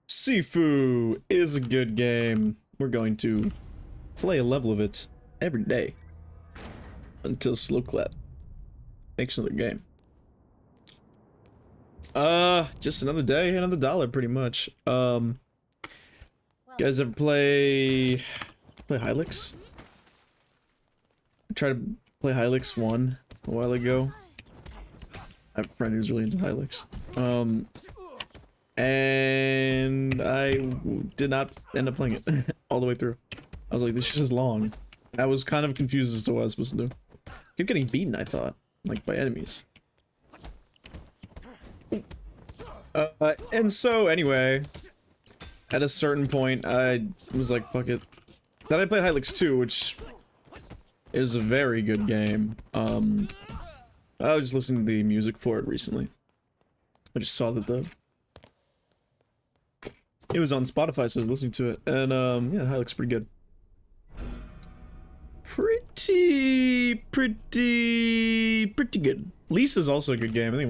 Sifu is a good game. We're going to play a level of it every day until Sloclap makes another game. Just another day, another dollar, pretty much. You guys ever play Hylix? I tried to play Hylix 1 a while ago. I have a friend who's really into Hylix. And I did not end up playing it all the way through. I was like, this shit is long. I was kind of confused as to what I was supposed to do. Kept getting beaten, I thought, like by enemies. And so anyway, at a certain point, I was like, fuck it. Then I played Hylix 2, which is a very good game. I was just listening to the music for it recently. I just saw that it was on Spotify, so I was listening to it, and yeah, Hylix pretty good. Pretty good. Lisa's also a good game. I think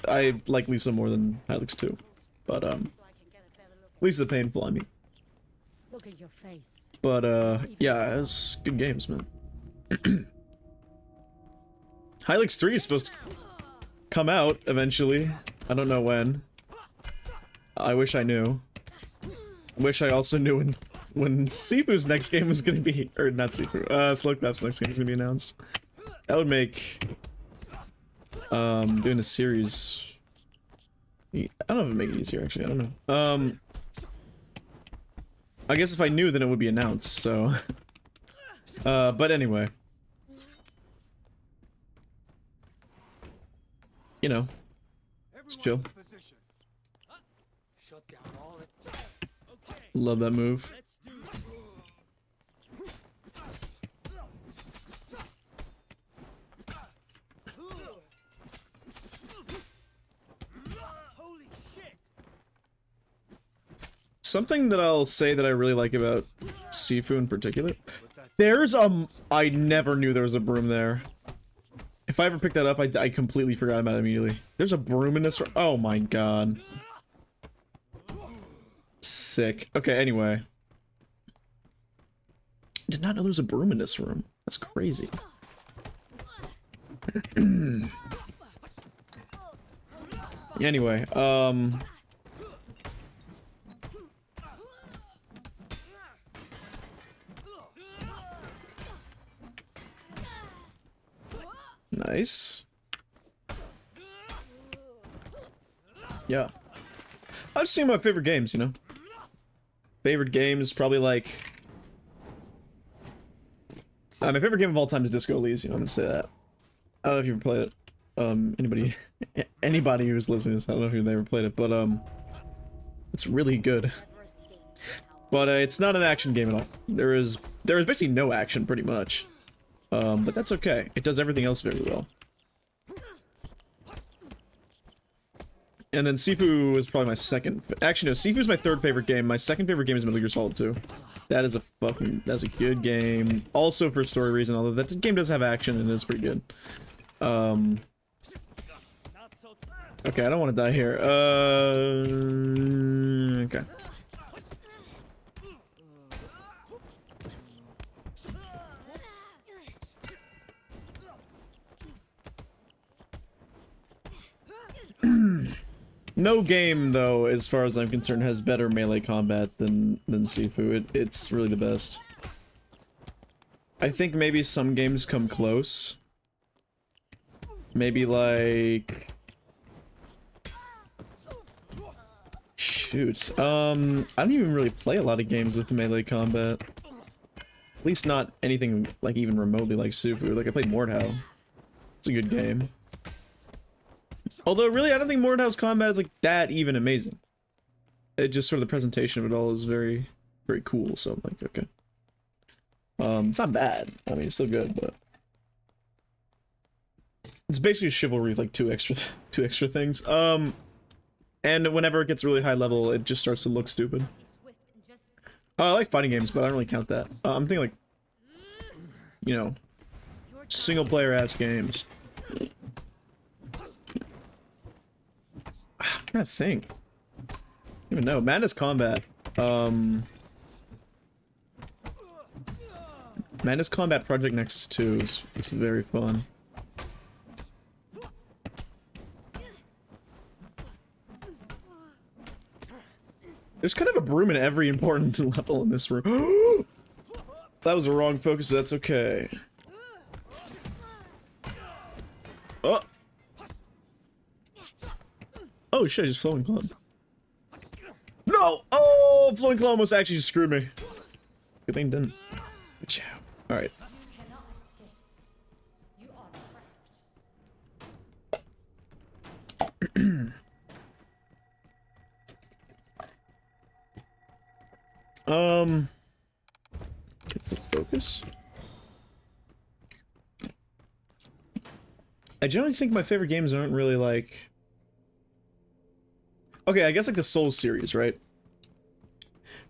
I like Lisa more than Hylix 2, but Lisa's the painful, I mean. Look at your face. But yeah, it's good games, man. Hylix 3 is supposed to come out eventually. I don't know when. I wish I knew. Wish I also knew when Sifu's next game was gonna be, or not Sifu, Sloclap's next game was gonna be announced. That would make doing a series. I don't know if it would make it easier, actually. I don't know. I guess if I knew, then it would be announced. So, but anyway, you know, it's chill. Love that move. Something that I'll say that I really like about Sifu in particular, I never knew there was a broom there. If I ever picked that up, I completely forgot about it immediately. There's a broom in this room. Oh my god. Sick. Okay, anyway. Did not know there was a broom in this room. That's crazy. Anyway, nice. Yeah. I've seen my favorite games, you know? Favorite game is probably like... my favorite game of all time is Disco Elysium, I'm gonna say that. I don't know if you've ever played it. Anybody who's listening to this, I don't know if you've ever played it, but it's really good. But it's not an action game at all. There is basically no action, pretty much. But that's okay. It does everything else very well. And then Sifu is probably my second. Actually, no, Sifu is my third favorite game. My second favorite game is Metal Gear Solid 2. That's a good game. Also for story reason, although that game does have action and it's pretty good. Okay, I don't want to die here. Okay. No game, though, as far as I'm concerned, has better melee combat than Sifu. It's really the best. I think maybe some games come close. Maybe like... Shoot. I don't even really play a lot of games with melee combat. At least not anything like even remotely like Sifu. Like I played Mordhau. It's a good game. Although, really, I don't think Mordhau's combat is, like, that even amazing. It just sort of the presentation of it all is very, very cool, so I'm like, okay. It's not bad. I mean, it's still good, but... It's basically a chivalry with, like, two extra things. And whenever it gets really high level, it just starts to look stupid. I like fighting games, but I don't really count that. I'm thinking, like, you know, single-player-ass games. I'm trying to think. Even know. Madness Combat. Madness Combat Project Nexus 2 is very fun. There's kind of a broom in every important level in this room. That was a wrong focus, but that's okay. Oh! Oh shit, just Flowing Club. No! Oh! Flowing Club almost actually just screwed me. Good thing it didn't. Alright. Get the focus. I generally think my favorite games aren't really like... Okay, I guess like the Souls series, right?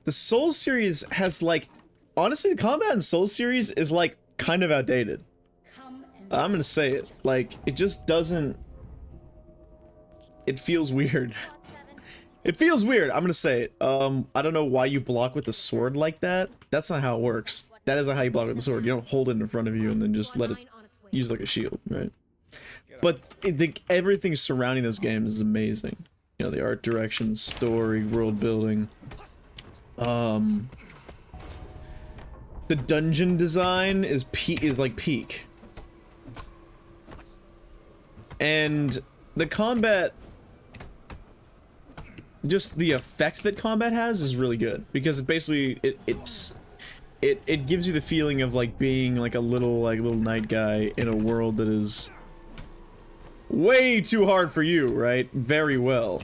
The Souls series has like... Honestly, the combat in Souls series is like kind of outdated. I'm gonna say it. Like, it just doesn't... It feels weird. It feels weird, I'm gonna say it. I don't know why you block with the sword like that. That's not how it works. That isn't how you block with the sword. You don't hold it in front of you and then just let it use like a shield, right? But everything surrounding those games is amazing. You know, the art direction, story, world building. The dungeon design is like peak. And the combat, just the effect that combat has is really good because it basically it gives you the feeling of like being like a little night guy in a world that is way too hard for you, right? Very well.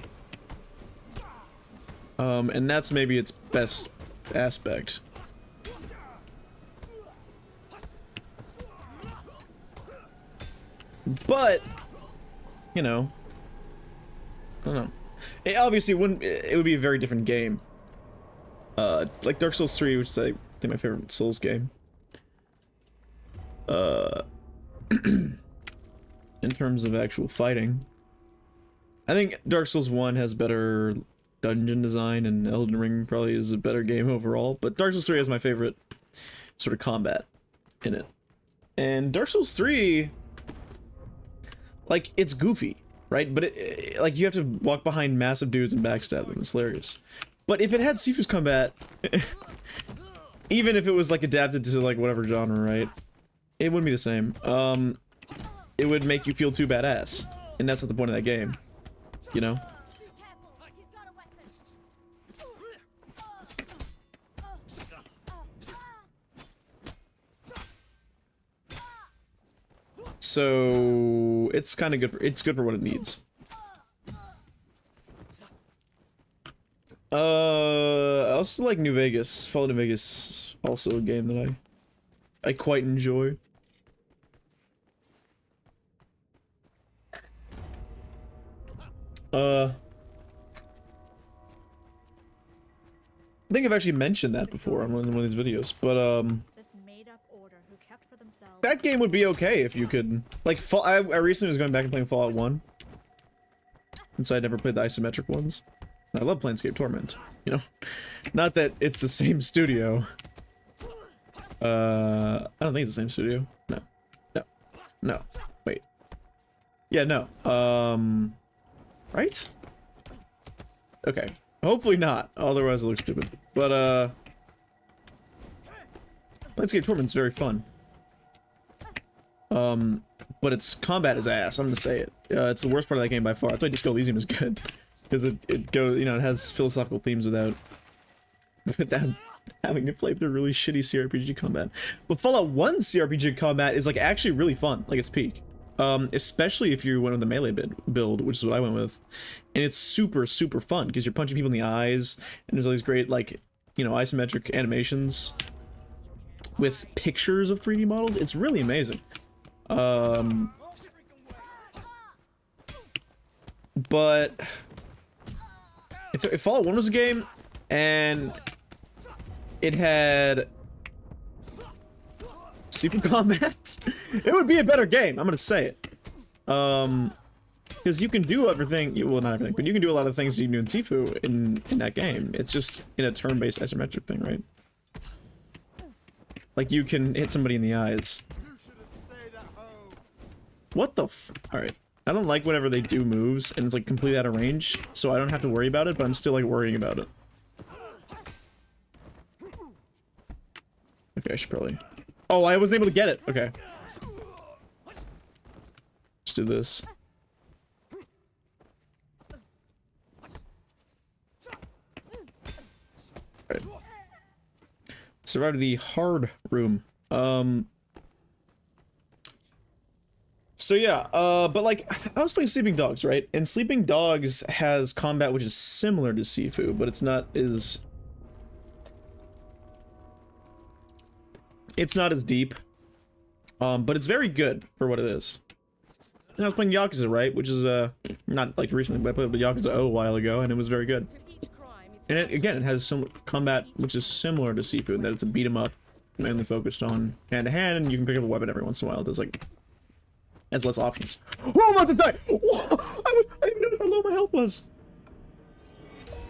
And that's maybe its best aspect. But, you know, I don't know. It obviously wouldn't. It would be a very different game. Like Dark Souls 3, which is I think my favorite Souls game. In terms of actual fighting, I think Dark Souls 1 has better dungeon design, and Elden Ring probably is a better game overall. But Dark Souls 3 has my favorite sort of combat in it, and Dark Souls 3, like, it's goofy. Right, but like you have to walk behind massive dudes and backstab them. It's hilarious. But if it had Sifu's combat, even if it was like adapted to like whatever genre, right, it wouldn't be the same. It would make you feel too badass, and that's not the point of that game, you know. So it's kind of good. It's good for what it needs. I also like New Vegas. Fallout New Vegas, also a game that I quite enjoy. I think I've actually mentioned that before on one of these videos, but that game would be okay if you could, like, I recently was going back and playing Fallout 1, and so I never played the isometric ones. I love Planescape Torment, you know? Not that it's the same studio. I don't think it's the same studio. No. No. No. Wait. Yeah, no. Right? Okay. Hopefully not, otherwise it looks stupid. But, Planescape Torment's very fun. But its combat is ass, I'm gonna say it. It's the worst part of that game by far. That's why Disco Elysium is good. Because it goes, you know, it has philosophical themes without having to play through really shitty CRPG combat. But Fallout 1's CRPG combat is, like, actually really fun, like, it's peak. Especially if you went with the melee build, which is what I went with. And it's super, super fun, because you're punching people in the eyes, and there's all these great, like, you know, isometric animations with pictures of 3D models. It's really amazing. But if Fallout 1 was a game and it had Sifu combat, it would be a better game, I'm gonna say it. Because you can do everything, well, not everything, but you can do a lot of things you can do in Sifu in that game. It's just in a turn-based isometric thing, right? Like, you can hit somebody in the eyes. What the f- Alright. I don't like whenever they do moves, and it's, like, completely out of range, so I don't have to worry about it, but I'm still, like, worrying about it. Okay, I should probably... Oh, I wasn't able to get it! Okay. Let's do this. Right. Survived the hard room. So yeah, but like, I was playing Sleeping Dogs, right? And Sleeping Dogs has combat which is similar to Sifu, but it's not as... It's not as deep. But it's very good for what it is. And I was playing Yakuza, right? Which is, not like recently, but I played Yakuza a while ago, and it was very good. And it, again, it has some combat which is similar to Sifu, in that it's a beat 'em up, mainly focused on hand-to-hand, and you can pick up a weapon every once in a while. It does, like, has less options. Oh, I'm about to die! I didn't know how low my health was!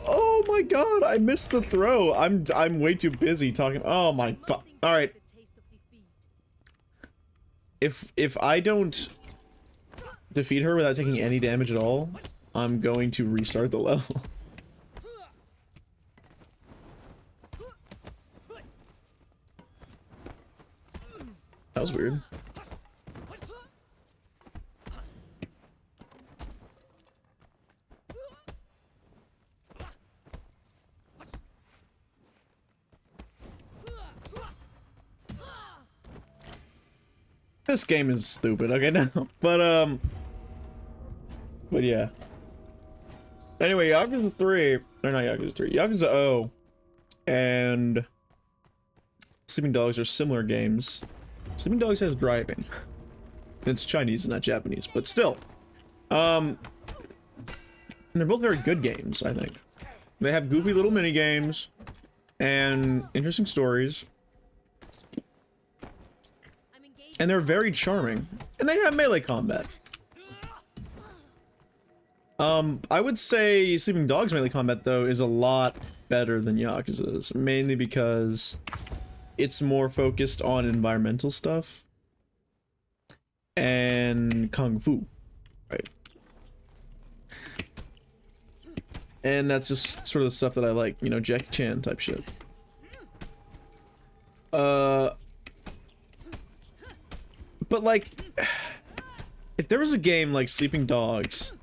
Oh my god, I missed the throw. I'm way too busy talking. Oh my god. Alright. If I don't defeat her without taking any damage at all, I'm going to restart the level. That was weird. This game is stupid, okay, no. But yeah. Anyway, Yakuza 3, or not Yakuza 3, Yakuza O and Sleeping Dogs are similar games. Sleeping Dogs has driving. It's Chinese, not Japanese, but still. And they're both very good games, I think. They have goofy little mini games and interesting stories. And they're very charming. And they have melee combat. I would say Sleeping Dogs melee combat, though, is a lot better than Yakuza's. Mainly because it's more focused on environmental stuff. And Kung Fu. Right. And that's just sort of the stuff that I like. You know, Jackie Chan type shit. But like, if there was a game like Sleeping Dogs,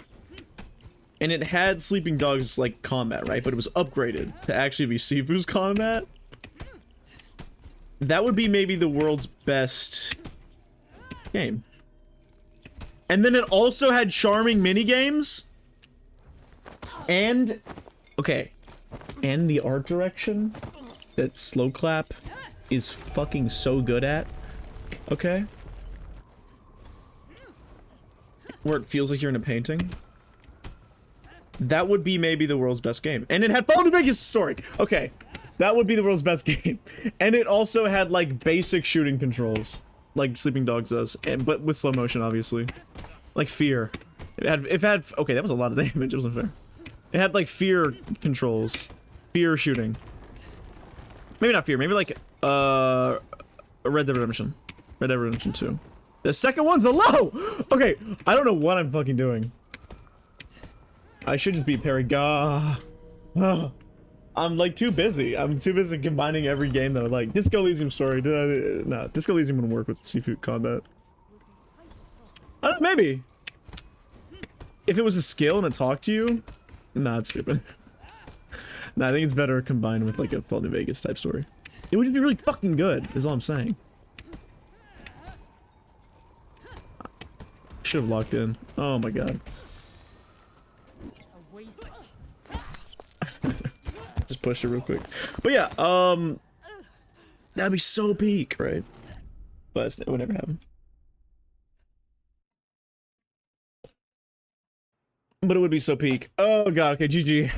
and it had Sleeping Dogs like combat, right? But it was upgraded to actually be Sifu's combat, that would be maybe the world's best game. And then it also had charming minigames. And, okay, and the art direction that Sloclap is fucking so good at, okay? Where it feels like you're in a painting. That would be maybe the world's best game. And it had Fall to Vegas story. Okay, that would be the world's best game. And it also had like basic shooting controls, like Sleeping Dogs does, but with slow motion, obviously. Like Fear. It had okay, that was a lot of damage. It wasn't fair. It had like Fear controls, Fear shooting. Maybe not Fear. Maybe like Red Dead Redemption 2. The second one's a low! Okay, I don't know what I'm fucking doing. I should just be parry. I'm like too busy. I'm too busy combining every game that I like. Disco Elysium story. No, Disco Elysium wouldn't work with Seafood combat. Maybe. If it was a skill and it talked to you? Nah, it's stupid. Nah, I think it's better combined with like a Fall New Vegas type story. It would be really fucking good, is all I'm saying. Should have locked in. Oh my god. Just pushed it real quick. But yeah, that'd be so peak, right? But it would never happen. But it would be so peak. Oh god, okay, GG.